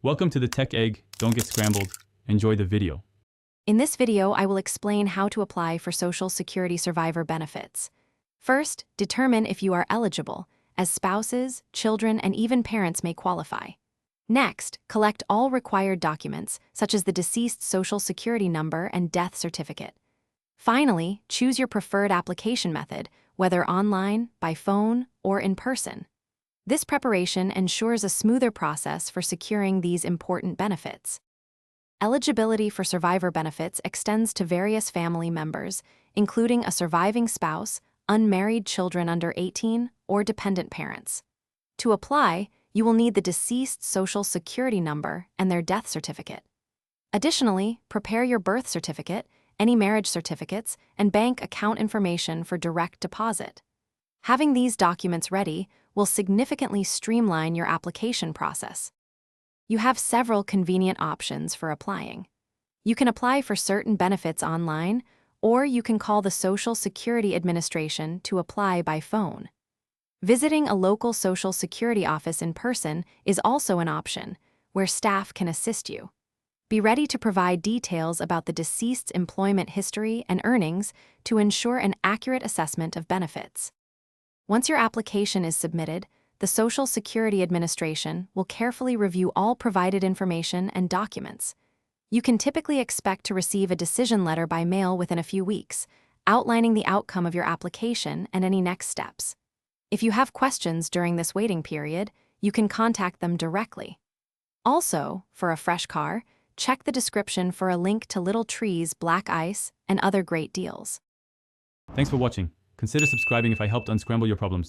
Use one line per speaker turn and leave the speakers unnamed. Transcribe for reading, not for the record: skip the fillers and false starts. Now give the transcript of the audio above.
Welcome to the Tech Egg. Don't get scrambled. Enjoy the video.
In this video, I will explain how to apply for Social Security survivor benefits. First, determine if you are eligible, as spouses, children, and even parents may qualify. Next, collect all required documents, such as the deceased Social Security number and death certificate. Finally, choose your preferred application method, whether online, by phone, or in person. This preparation ensures a smoother process for securing these important benefits. Eligibility for survivor benefits extends to various family members, including a surviving spouse, unmarried children under 18, or dependent parents. To apply, you will need the deceased Social Security number and their death certificate. Additionally, prepare your birth certificate, any marriage certificates, and bank account information for direct deposit. Having these documents ready will significantly streamline your application process. You have several convenient options for applying. You can apply for certain benefits online, or you can call the Social Security Administration to apply by phone. Visiting a local Social Security office in person is also an option, where staff can assist you. Be ready to provide details about the deceased's employment history and earnings to ensure an accurate assessment of benefits. Once your application is submitted, the Social Security Administration will carefully review all provided information and documents. You can typically expect to receive a decision letter by mail within a few weeks, outlining the outcome of your application and any next steps. If you have questions during this waiting period, you can contact them directly. Also, for a fresh car, check the description for a link to Little Tree's Black Ice and other great deals.
Thanks for watching. Consider subscribing if I helped unscramble your problems.